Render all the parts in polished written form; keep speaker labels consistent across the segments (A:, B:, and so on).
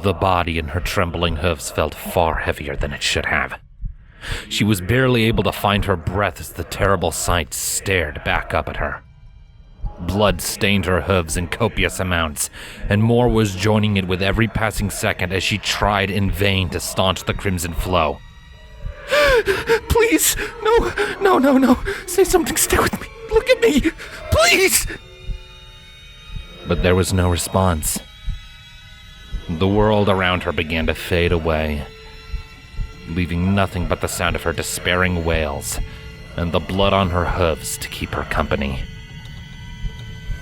A: The body in her trembling hooves felt far heavier than it should have. She was barely able to find her breath as the terrible sight stared back up at her. Blood stained her hooves in copious amounts, and more was joining it with every passing second as she tried in vain to staunch the crimson flow.
B: Please, no, say something, stay with me, look at me, please!
A: But there was no response. The world around her began to fade away, leaving nothing but the sound of her despairing wails and the blood on her hooves to keep her company.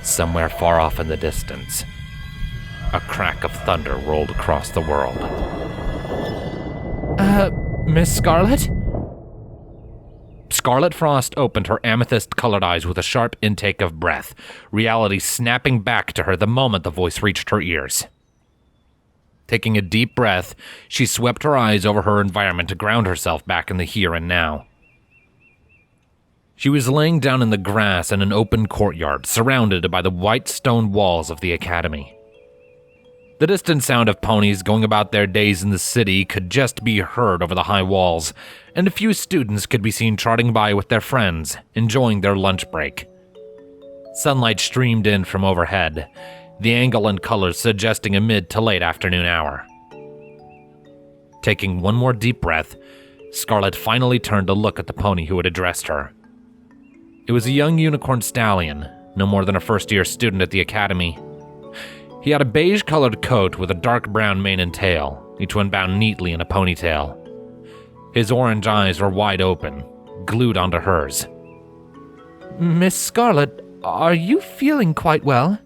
A: Somewhere far off in the distance, a crack of thunder rolled across the world.
B: Miss Scarlet?
A: Scarlet Frost opened her amethyst-colored eyes with a sharp intake of breath, reality snapping back to her the moment the voice reached her ears. Taking a deep breath, she swept her eyes over her environment to ground herself back in the here and now. She was laying down in the grass in an open courtyard, surrounded by the white stone walls of the academy. The distant sound of ponies going about their days in the city could just be heard over the high walls, and a few students could be seen trotting by with their friends, enjoying their lunch break. Sunlight streamed in from overhead, the angle and colors suggesting a mid to late afternoon hour. Taking one more deep breath, Scarlet finally turned to look at the pony who had addressed her. It was a young unicorn stallion, no more than a first-year student at the academy. He had a beige-colored coat with a dark brown mane and tail, each one bound neatly in a ponytail. His orange eyes were wide open, glued onto hers.
B: Miss Scarlet, are you feeling quite well?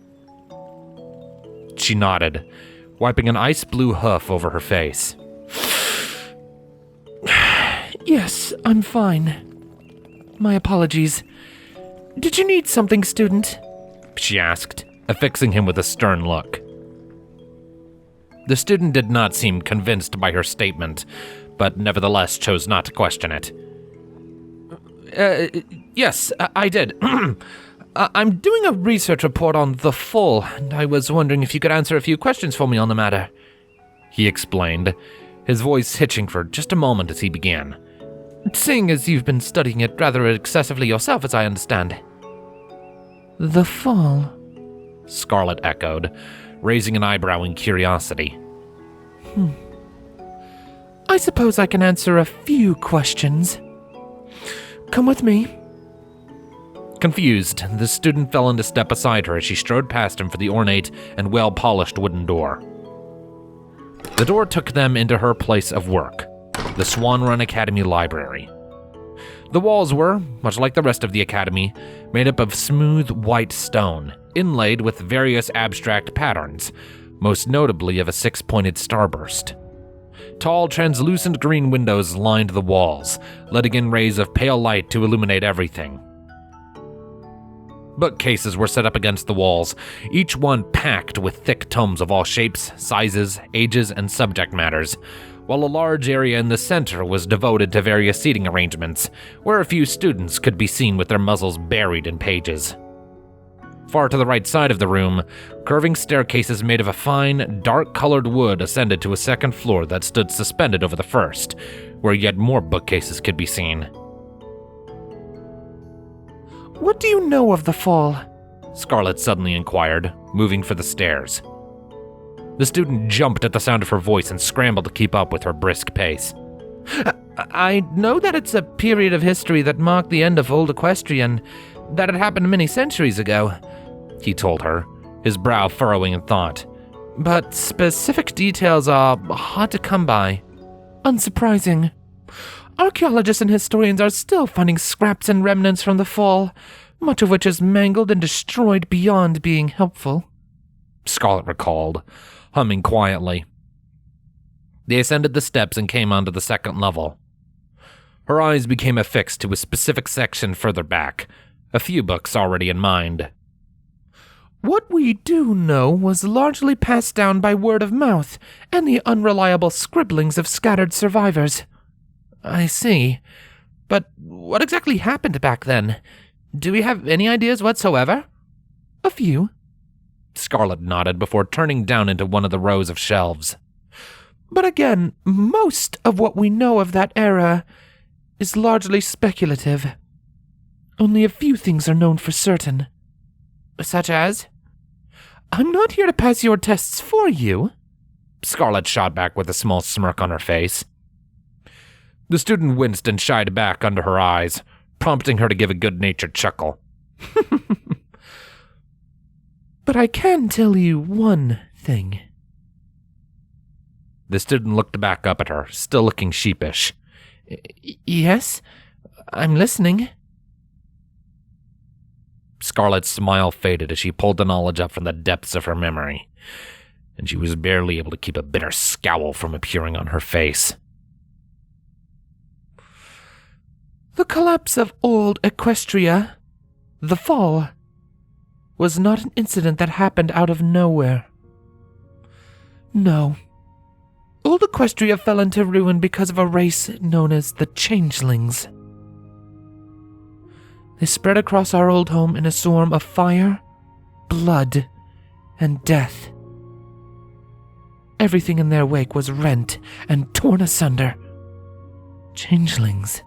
A: She nodded, wiping an ice-blue hoof over her face.
B: Yes, I'm fine. My apologies. Did you need something, student?
A: She asked, affixing him with a stern look. The student did not seem convinced by her statement, but nevertheless chose not to question it.
B: Yes, I did. I'm doing a research report on the fall, and I was wondering if you could answer a few questions for me on the matter.
A: He explained, his voice hitching for just a moment as he began.
B: Seeing as you've been studying it rather excessively yourself, as I understand. The fall,
A: Scarlet echoed, raising an eyebrow in curiosity.
B: I suppose I can answer a few questions. Come with me.
A: Confused, the student fell into step beside her as she strode past him for the ornate and well-polished wooden door. The door took them into her place of work, the Swanrun Academy Library. The walls were, much like the rest of the academy, made up of smooth white stone, inlaid with various abstract patterns, most notably of a six-pointed starburst. Tall, translucent green windows lined the walls, letting in rays of pale light to illuminate everything. Bookcases were set up against the walls, each one packed with thick tomes of all shapes, sizes, ages, and subject matters, while a large area in the center was devoted to various seating arrangements, where a few students could be seen with their muzzles buried in pages. Far to the right side of the room, curving staircases made of a fine, dark-colored wood ascended to a second floor that stood suspended over the first, where yet more bookcases could be seen.
B: What do you know of the fall?
A: Scarlet suddenly inquired, moving for the stairs. The student jumped at the sound of her voice and scrambled to keep up with her brisk pace.
B: I know that it's a period of history that marked the end of old Equestrian, that had happened many centuries ago, he told her, his brow furrowing in thought. But specific details are hard to come by. Unsurprising. Archaeologists and historians are still finding scraps and remnants from the fall, much of which is mangled and destroyed beyond being helpful,
A: Scarlet recalled, humming quietly. They ascended the steps and came onto the second level. Her eyes became affixed to a specific section further back, a few books already in mind.
B: What we do know was largely passed down by word of mouth and the unreliable scribblings of scattered survivors. I see. But what exactly happened back then? Do we have any ideas whatsoever? A few.
A: Scarlet nodded before turning down into one of the rows of shelves.
B: But again, most of what we know of that era is largely speculative. Only a few things are known for certain. Such as? I'm not here to pass your tests for you, Scarlet shot back with a small smirk on her face. The student winced and shied back under her eyes, prompting her to give a good-natured chuckle. But I can tell you one thing. The student looked back up at her, still looking sheepish. Yes, I'm listening. Scarlet's smile faded as she pulled the knowledge up from the depths of her memory, and she was barely able to keep a bitter scowl from appearing on her face. The collapse of old Equestria, the fall, was not an incident that happened out of nowhere. No. Old Equestria fell into ruin because of a race known as the Changelings. They spread across our old home in a swarm of fire, blood, and death. Everything in their wake was rent and torn asunder. Changelings.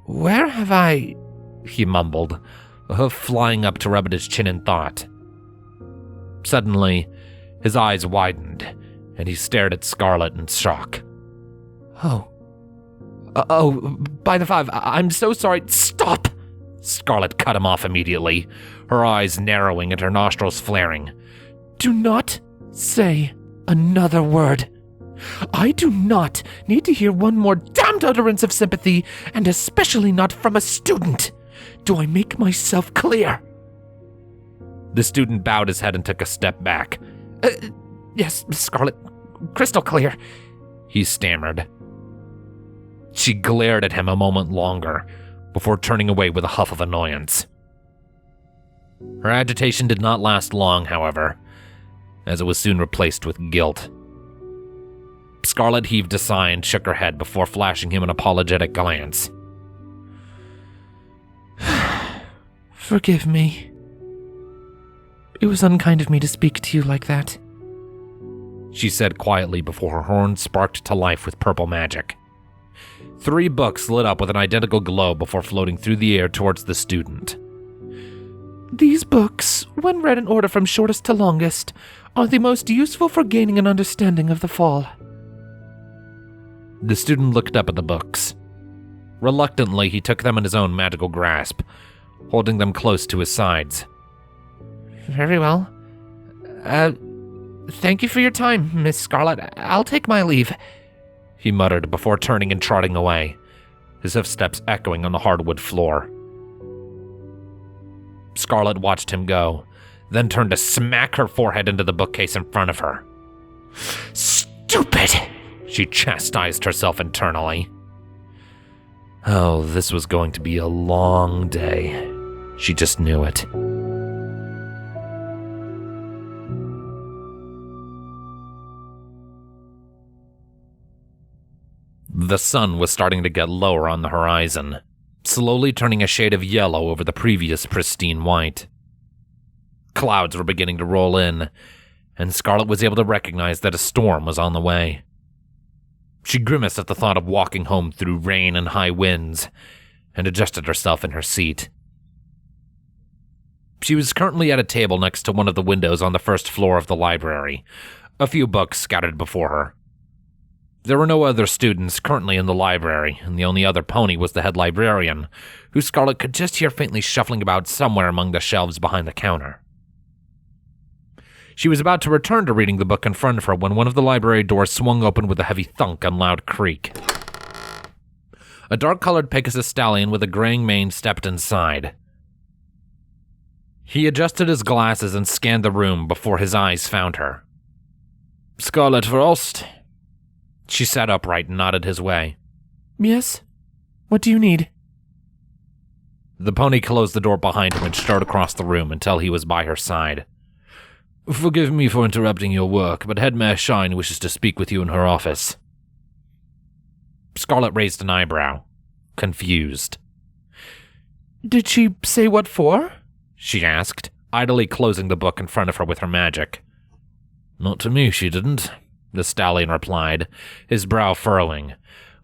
B: Where have I... he mumbled, a hoof flying up to rub at his chin in thought. Suddenly, his eyes widened, and he stared at Scarlet in shock. Oh, by the five, I'm so sorry. Stop! Scarlet cut him off immediately, her eyes narrowing and her nostrils flaring. Do not say another word. I do not need to hear one more damned utterance of sympathy, and especially not from a student. Do I make myself clear? The student bowed his head and took a step back. Yes, Scarlet, crystal clear, he stammered. She glared at him a moment longer, before turning away with a huff of annoyance. Her agitation did not last long, however, as it was soon replaced with guilt. Scarlet heaved a sigh and shook her head before flashing him an apologetic glance. Forgive me. It was unkind of me to speak to you like that, she said quietly before her horn sparked to life with purple magic. 3 books lit up with an identical glow before floating through the air towards the student. These books, when read in order from shortest to longest, are the most useful for gaining an understanding of the fall. The student looked up at the books. Reluctantly, he took them in his own magical grasp, holding them close to his sides. Very well. Thank you for your time, Miss Scarlet. I'll take my leave, he muttered before turning and trotting away, his footsteps echoing on the hardwood floor. Scarlet watched him go, then turned to smack her forehead into the bookcase in front of her. Stupid! She chastised herself internally. Oh, this was going to be a long day. She just knew it. The sun was starting to get lower on the horizon, slowly turning a shade of yellow over the previous pristine white. Clouds were beginning to roll in, and Scarlet was able to recognize that a storm was on the way. She grimaced at the thought of walking home through rain and high winds, and adjusted herself in her seat. She was currently at a table next to one of the windows on the first floor of the library, a few books scattered before her. There were no other students currently in the library, and the only other pony was the head librarian, who Scarlet could just hear faintly shuffling about somewhere among the shelves behind the counter. She was about to return to reading the book in front of her when one of the library doors swung open with a heavy thunk and loud creak. A dark-colored Pegasus stallion with a graying mane stepped inside. He adjusted his glasses and scanned the room before his eyes found her. Scarlet Frost? She sat upright and nodded his way. Yes? What do you need? The pony closed the door behind him and strode across the room until he was by her side. Forgive me for interrupting your work, but Headmare Shine wishes to speak with you in her office. Scarlet raised an eyebrow, confused. Did she say what for? She asked, idly closing the book in front of her with her magic. Not to me, she didn't,
A: the stallion replied, his brow furrowing.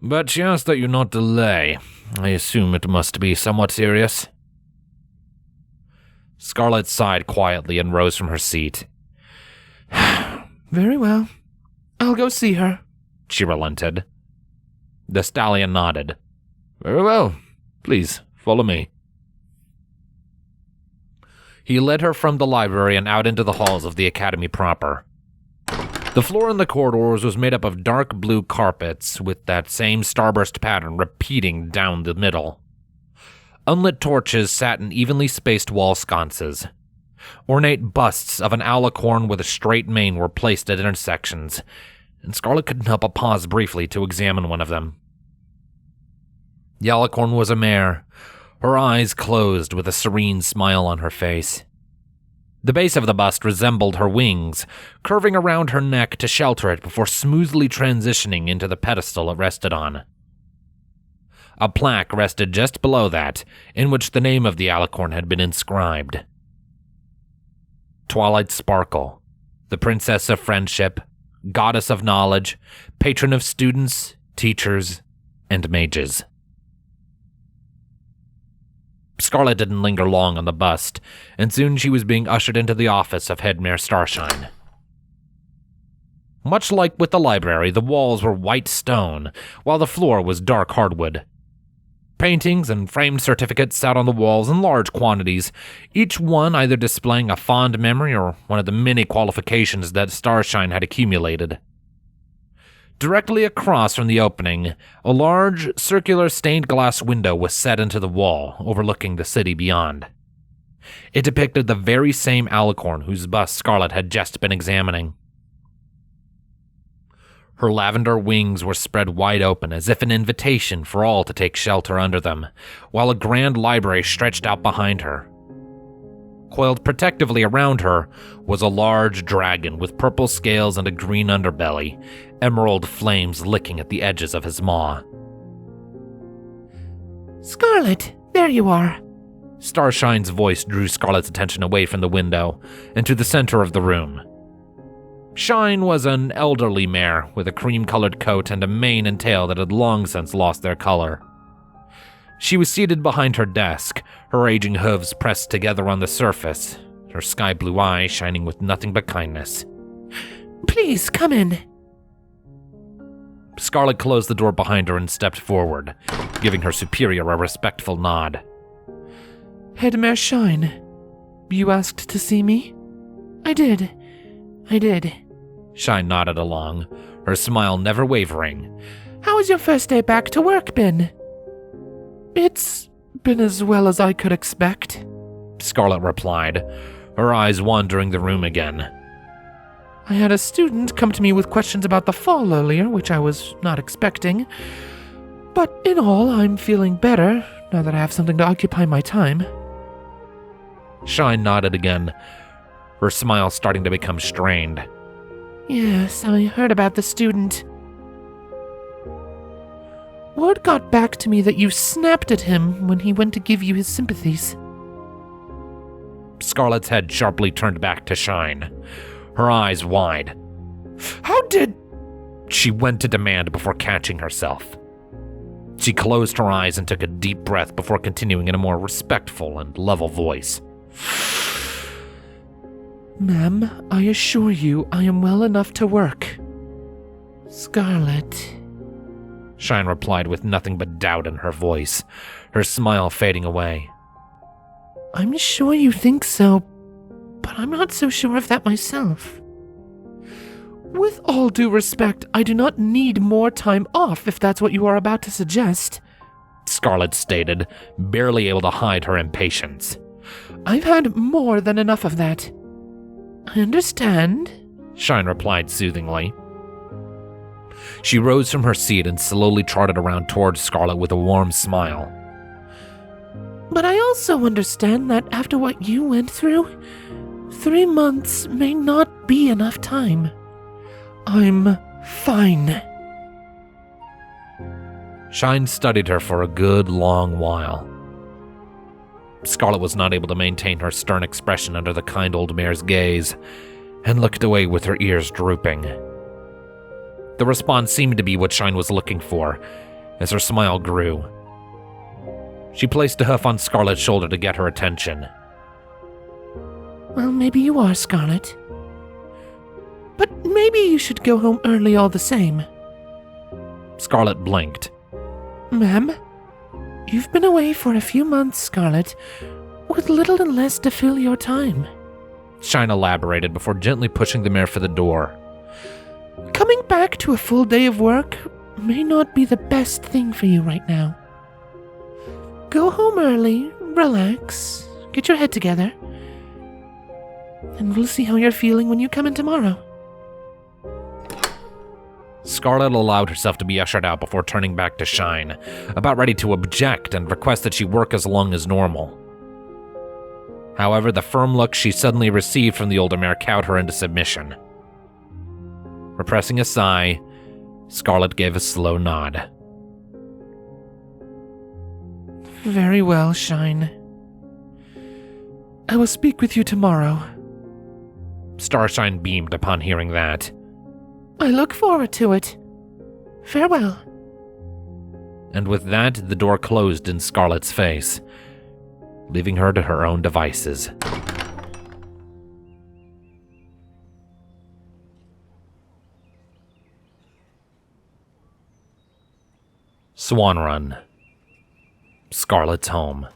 A: But she asked that you not delay. I assume it must be somewhat serious. Scarlet sighed quietly and rose from her seat.
B: Very well. I'll go see her,
A: she relented. The stallion nodded. Very well. Please, follow me. He led her from the library and out into the halls of the academy proper. The floor in the corridors was made up of dark blue carpets, with that same starburst pattern repeating down the middle. Unlit torches sat in evenly spaced wall sconces. Ornate busts of an alicorn with a straight mane were placed at intersections, and Scarlet couldn't help but pause briefly to examine one of them. The alicorn was a mare, her eyes closed with a serene smile on her face. The base of the bust resembled her wings, curving around her neck to shelter it before smoothly transitioning into the pedestal it rested on. A plaque rested just below that, in which the name of the alicorn had been inscribed. Twilight Sparkle, the Princess of Friendship, Goddess of Knowledge, Patron of Students, Teachers, and Mages. Scarlet didn't linger long on the bust, and soon she was being ushered into the office of Head Mayor Starshine. Much like with the library, the walls were white stone, while the floor was dark hardwood. Paintings and framed certificates sat on the walls in large quantities, each one either displaying a fond memory or one of the many qualifications that Starshine had accumulated. Directly across from the opening, a large, circular stained glass window was set into the wall, overlooking the city beyond. It depicted the very same alicorn whose bust Scarlet had just been examining. Her lavender wings were spread wide open as if an invitation for all to take shelter under them, while a grand library stretched out behind her. Coiled protectively around her was a large dragon with purple scales and a green underbelly, emerald flames licking at the edges of his maw.
B: Scarlet, there you are.
A: Starshine's voice drew Scarlet's attention away from the window and to the center of the room. Shine was an elderly mare with a cream-colored coat and a mane and tail that had long since lost their color. She was seated behind her desk, her aging hooves pressed together on the surface, her sky-blue eyes shining with nothing but kindness.
B: Please, come in.
A: Scarlet closed the door behind her and stepped forward, giving her superior a respectful nod.
B: Head Mayor Shine, you asked to see me? I did.
A: Shine nodded along, her smile never wavering.
B: How has your first day back to work been? It's been as well as I could expect,
A: Scarlet replied, her eyes wandering the room again.
B: I had a student come to me with questions about the fall earlier, which I was not expecting. But in all, I'm feeling better now that I have something to occupy my time.
A: Shine nodded again, her smile starting to become strained.
B: Yes, I heard about the student. Word got back to me that you snapped at him when he went to give you his sympathies.
A: Scarlet's head sharply turned back to Shine, her eyes wide.
B: How did...
A: She went to demand before catching herself. She closed her eyes and took a deep breath before continuing in a more respectful and level voice.
B: Ma'am, I assure you I am well enough to work. Scarlet...
A: Shine replied with nothing but doubt in her voice, her smile fading away.
B: I'm sure you think so, but I'm not so sure of that myself. With all due respect, I do not need more time off if that's what you are about to suggest,
A: Scarlet stated, barely able to hide her impatience.
B: I've had more than enough of that. I understand,
A: Shine replied soothingly. She rose from her seat and slowly trotted around towards Scarlet with a warm smile.
B: But I also understand that after what you went through, 3 months may not be enough time. I'm fine.
A: Shine studied her for a good long while. Scarlet was not able to maintain her stern expression under the kind old mare's gaze, and looked away with her ears drooping. The response seemed to be what Shine was looking for, as her smile grew. She placed a hoof on Scarlet's shoulder to get her attention.
B: Well, maybe you are, Scarlet. But maybe you should go home early all the same.
A: Scarlet blinked.
B: Ma'am, you've been away for a few months, Scarlet, with little and less to fill your time.
A: Shine elaborated before gently pushing the mare for the door.
B: Coming back to a full day of work may not be the best thing for you right now. Go home early, relax, get your head together, and we'll see how you're feeling when you come in tomorrow.
A: Scarlet allowed herself to be ushered out before turning back to Shine, about ready to object and request that she work as long as normal. However, the firm look she suddenly received from the older mare cowed her into submission. Repressing a sigh, Scarlet gave a slow nod.
B: Very well, Shine. I will speak with you tomorrow.
A: Starshine beamed upon hearing that.
B: I look forward to it. Farewell.
A: And with that, the door closed in Scarlet's face, leaving her to her own devices. Swanrun. Scarlet's home.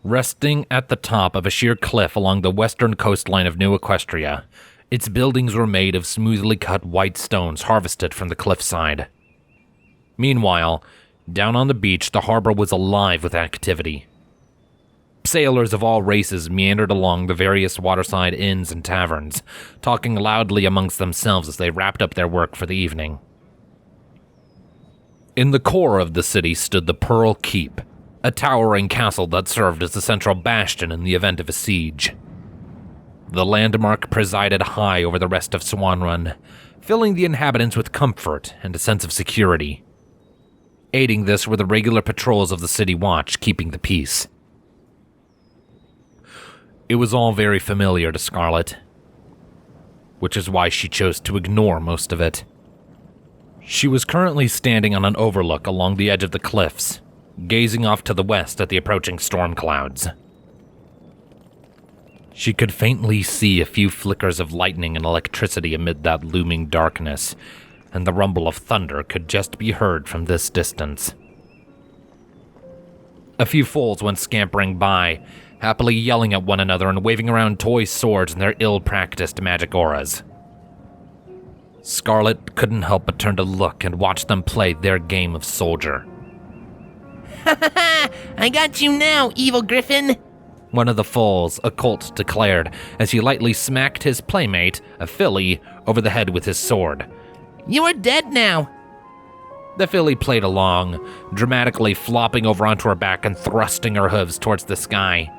A: Resting at the top of a sheer cliff along the western coastline of New Equestria, its buildings were made of smoothly cut white stones harvested from the cliffside. Meanwhile, down on the beach, the harbor was alive with activity. Sailors of all races meandered along the various waterside inns and taverns, talking loudly amongst themselves as they wrapped up their work for the evening. In the core of the city stood the Pearl Keep, a towering castle that served as the central bastion in the event of a siege. The landmark presided high over the rest of Swanrun, filling the inhabitants with comfort and a sense of security. Aiding this were the regular patrols of the city watch, keeping the peace. It was all very familiar to Scarlet, which is why she chose to ignore most of it. She was currently standing on an overlook along the edge of the cliffs, gazing off to the west at the approaching storm clouds. She could faintly see a few flickers of lightning and electricity amid that looming darkness, and the rumble of thunder could just be heard from this distance. A few foals went scampering by, happily yelling at one another and waving around toy swords and their ill-practiced magic auras. Scarlet couldn't help but turn to look and watch them play their game of soldier.
B: Ha ha ha! I got you now, evil griffin!
A: One of the foals, a colt, declared as he lightly smacked his playmate, a filly, over the head with his sword.
B: You are dead now!
A: The filly played along, dramatically flopping over onto her back and thrusting her hooves towards the sky.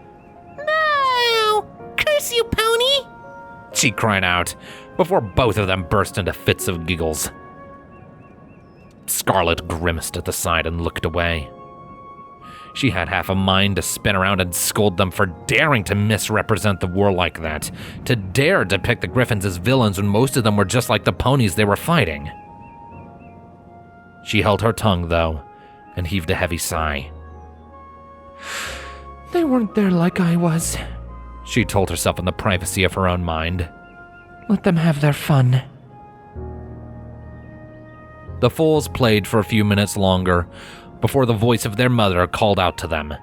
B: No! Curse you, pony!
A: She cried out, before both of them burst into fits of giggles. Scarlet grimaced at the sight and looked away. She had half a mind to spin around and scold them for daring to misrepresent the war like that, to dare depict the griffins as villains when most of them were just like the ponies they were fighting. She held her tongue, though, and heaved a heavy sigh.
B: They weren't there like I was,
A: she told herself in the privacy of her own mind.
B: Let them have their fun.
A: The foals played for a few minutes longer, before the voice of their mother called out to them.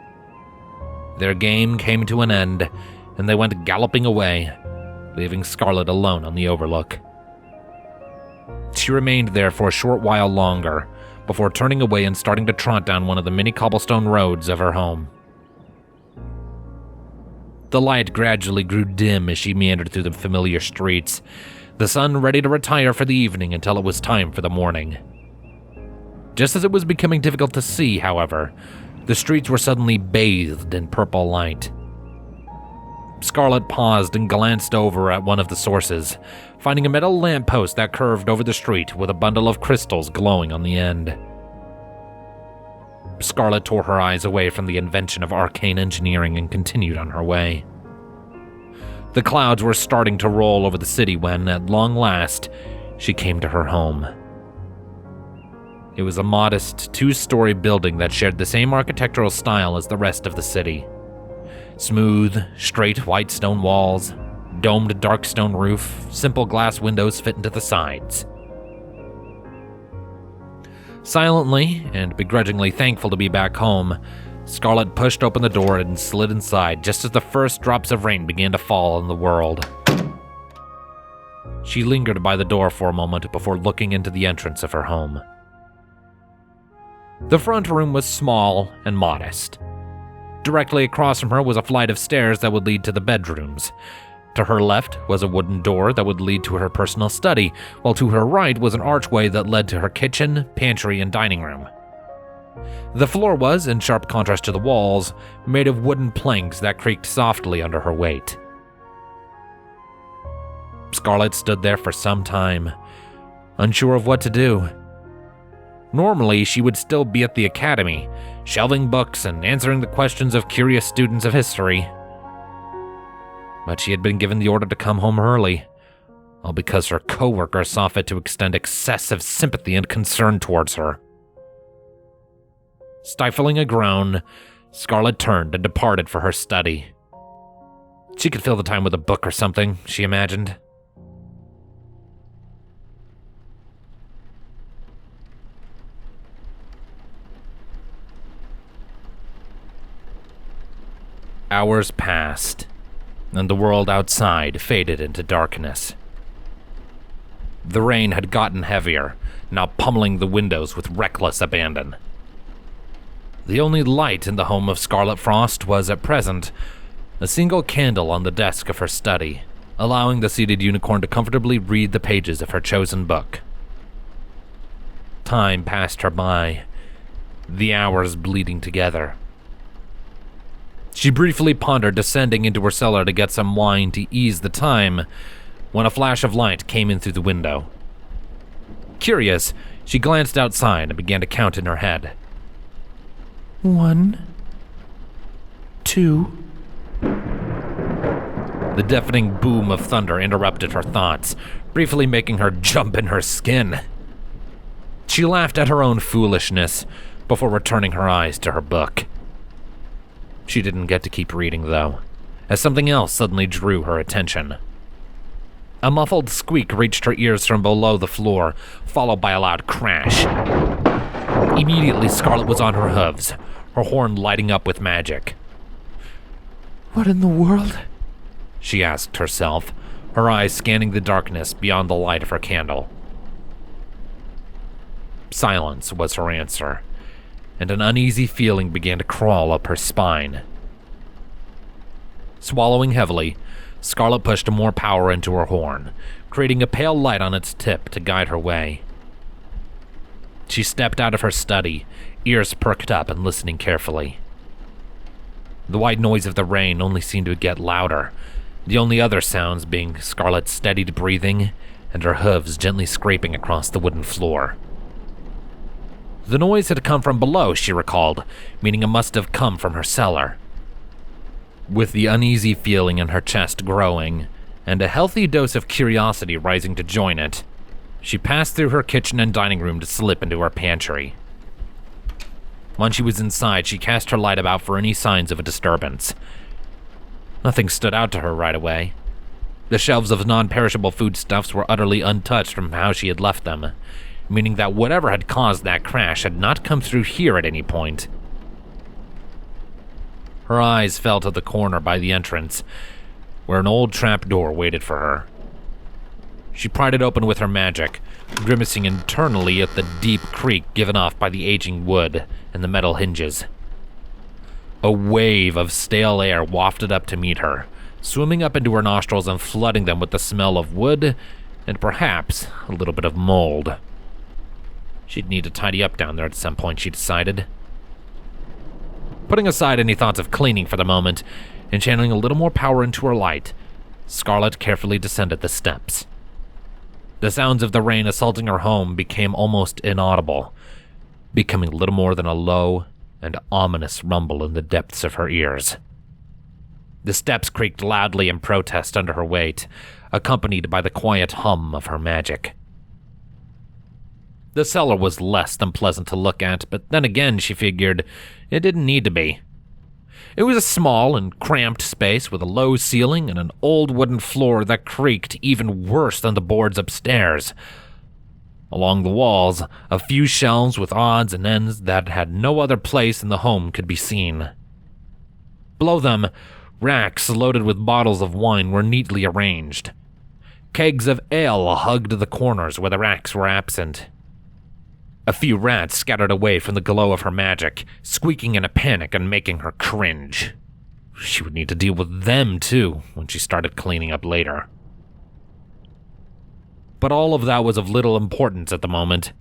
A: Their game came to an end, and they went galloping away, leaving Scarlet alone on the overlook. She remained there for a short while longer, before turning away and starting to trot down one of the many cobblestone roads of her home. The light gradually grew dim as she meandered through the familiar streets, the sun ready to retire for the evening until it was time for the morning. Just as it was becoming difficult to see, however, the streets were suddenly bathed in purple light. Scarlet paused and glanced over at one of the sources, finding a metal lamppost that curved over the street with a bundle of crystals glowing on the end. Scarlet tore her eyes away from the invention of arcane engineering and continued on her way. The clouds were starting to roll over the city when, at long last, she came to her home. It was a modest 2-story building that shared the same architectural style as the rest of the city. Smooth, straight white stone walls, domed dark stone roof, simple glass windows fit into the sides. Silently and begrudgingly thankful to be back home, Scarlet pushed open the door and slid inside just as the first drops of rain began to fall on the world. She lingered by the door for a moment before looking into the entrance of her home. The front room was small and modest. Directly across from her was a flight of stairs that would lead to the bedrooms. To her left was a wooden door that would lead to her personal study, while to her right was an archway that led to her kitchen, pantry, and dining room. The floor was, in sharp contrast to the walls, made of wooden planks that creaked softly under her weight. Scarlet stood there for some time, unsure of what to do. Normally, she would still be at the academy, shelving books and answering the questions of curious students of history. But she had been given the order to come home early, all because her coworkers saw fit to extend excessive sympathy and concern towards her. Stifling a groan, Scarlet turned and departed for her study. She could fill the time with a book or something, she imagined. Hours passed, and the world outside faded into darkness. The rain had gotten heavier, now pummeling the windows with reckless abandon. The only light in the home of Scarlet Frost was, at present, a single candle on the desk of her study, allowing the seated unicorn to comfortably read the pages of her chosen book. Time passed her by, the hours bleeding together. She briefly pondered descending into her cellar to get some wine to ease the time, when a flash of light came in through the window. Curious, she glanced outside and began to count in her head. 1, 2. The deafening boom of thunder interrupted her thoughts, briefly making her jump in her skin. She laughed at her own foolishness before returning her eyes to her book. She didn't get to keep reading, though, as something else suddenly drew her attention. A muffled squeak reached her ears from below the floor, followed by a loud crash. Immediately, Scarlet was on her hooves, her horn lighting up with magic. "What in the world?" she asked herself, her eyes scanning the darkness beyond the light of her candle. Silence was her answer, and an uneasy feeling began to crawl up her spine. Swallowing heavily, Scarlet pushed more power into her horn, creating a pale light on its tip to guide her way. She stepped out of her study, ears perked up and listening carefully. The white noise of the rain only seemed to get louder, the only other sounds being Scarlet's steadied breathing and her hooves gently scraping across the wooden floor. The noise had come from below, she recalled, meaning it must have come from her cellar. With the uneasy feeling in her chest growing, and a healthy dose of curiosity rising to join it, she passed through her kitchen and dining room to slip into her pantry. Once she was inside, she cast her light about for any signs of a disturbance. Nothing stood out to her right away. The shelves of non-perishable foodstuffs were utterly untouched from how she had left them, meaning that whatever had caused that crash had not come through here at any point. Her eyes fell to the corner by the entrance, where an old trapdoor waited for her. She pried it open with her magic, grimacing internally at the deep creak given off by the aging wood and the metal hinges. A wave of stale air wafted up to meet her, swimming up into her nostrils and flooding them with the smell of wood and perhaps a little bit of mold. She'd need to tidy up down there at some point, she decided. Putting aside any thoughts of cleaning for the moment and channeling a little more power into her light, Scarlet carefully descended the steps. The sounds of the rain assaulting her home became almost inaudible, becoming little more than a low and ominous rumble in the depths of her ears. The steps creaked loudly in protest under her weight, accompanied by the quiet hum of her magic. The cellar was less than pleasant to look at, but then again, she figured, it didn't need to be. It was a small and cramped space with a low ceiling and an old wooden floor that creaked even worse than the boards upstairs. Along the walls, a few shelves with odds and ends that had no other place in the home could be seen. Below them, racks loaded with bottles of wine were neatly arranged. Kegs of ale hugged the corners where the racks were absent. A few rats scattered away from the glow of her magic, squeaking in a panic and making her cringe. She would need to deal with them, too, when she started cleaning up later. But all of that was of little importance at the moment.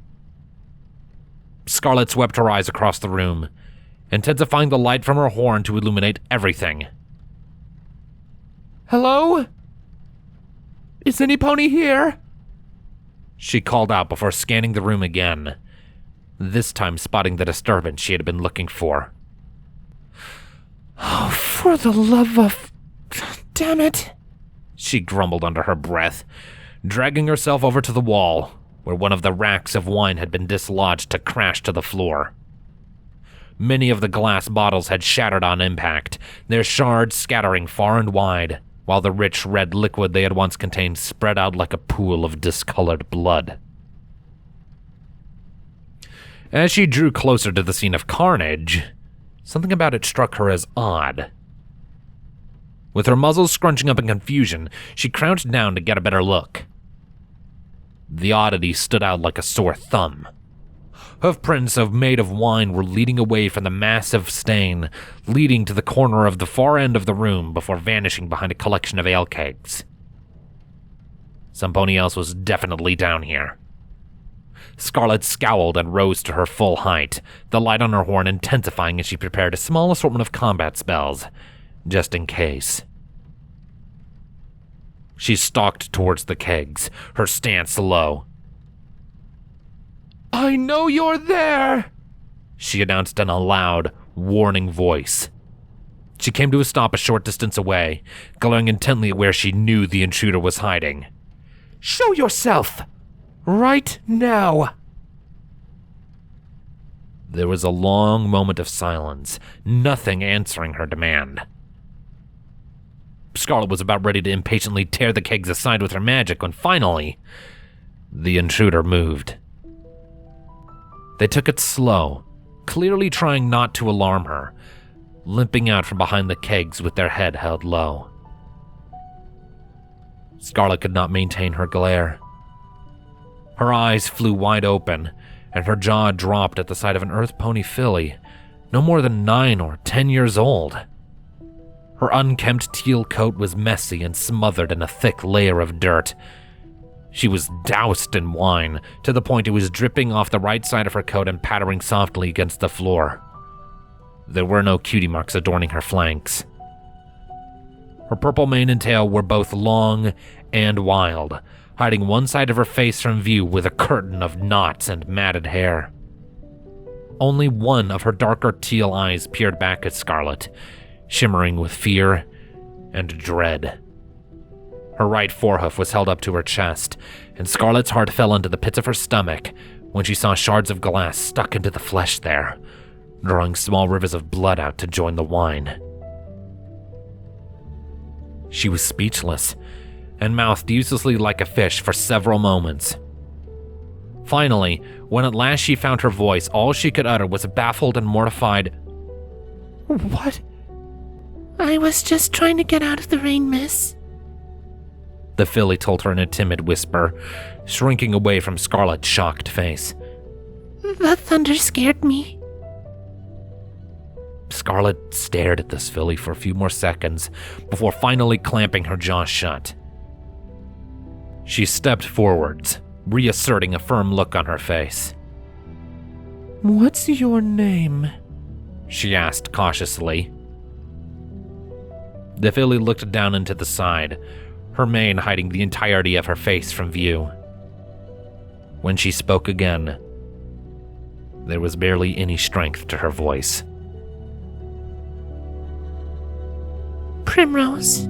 A: Scarlet swept her eyes across the room, intensifying the light from her horn to illuminate everything.
B: Hello? Is any pony here?
A: She called out before scanning the room again, this time spotting the disturbance she had been looking for.
B: Oh, for the love of... damn it,
A: she grumbled under her breath, dragging herself over to the wall, where one of the racks of wine had been dislodged to crash to the floor. Many of the glass bottles had shattered on impact, their shards scattering far and wide, while the rich red liquid they had once contained spread out like a pool of discolored blood. As she drew closer to the scene of carnage, something about it struck her as odd. With her muzzle scrunching up in confusion, she crouched down to get a better look. The oddity stood out like a sore thumb. Hoofprints made of wine were leading away from the massive stain, leading to the corner of the far end of the room before vanishing behind a collection of ale kegs. Somebody else was definitely down here. Scarlet scowled and rose to her full height, the light on her horn intensifying as she prepared a small assortment of combat spells, just in case. She stalked towards the kegs, her stance low.
B: I know you're there,
A: she announced in a loud, warning voice. She came to a stop a short distance away, glaring intently at where she knew the intruder was hiding.
B: Show yourself! Right now!
A: There was a long moment of silence, nothing answering her demand. Scarlet was about ready to impatiently tear the kegs aside with her magic when finally, the intruder moved. They took it slow, clearly trying not to alarm her, limping out from behind the kegs with their head held low. Scarlet could not maintain her glare. Her eyes flew wide open, and her jaw dropped at the sight of an earth pony filly, no more than 9 or 10 years old. Her unkempt teal coat was messy and smothered in a thick layer of dirt. She was doused in wine, to the point it was dripping off the right side of her coat and pattering softly against the floor. There were no cutie marks adorning her flanks. Her purple mane and tail were both long and wild, hiding one side of her face from view with a curtain of knots and matted hair. Only one of her darker teal eyes peered back at Scarlet, shimmering with fear and dread. Her right forehoof was held up to her chest, and Scarlet's heart fell into the pits of her stomach when she saw shards of glass stuck into the flesh there, drawing small rivers of blood out to join the wine. She was speechless, and mouthed uselessly like a fish for several moments. Finally, when at last she found her voice, all she could utter was a baffled and mortified,
B: What?
C: I was just trying to get out of the rain, miss.
A: The filly told her in a timid whisper, shrinking away from Scarlet's shocked face.
C: The thunder scared me.
A: Scarlet stared at this filly for a few more seconds before finally clamping her jaw shut. She stepped forwards, reasserting a firm look on her face.
B: What's your name?
A: She asked cautiously. The filly looked down into the side, her mane hiding the entirety of her face from view. When she spoke again, there was barely any strength to her voice.
C: Primrose.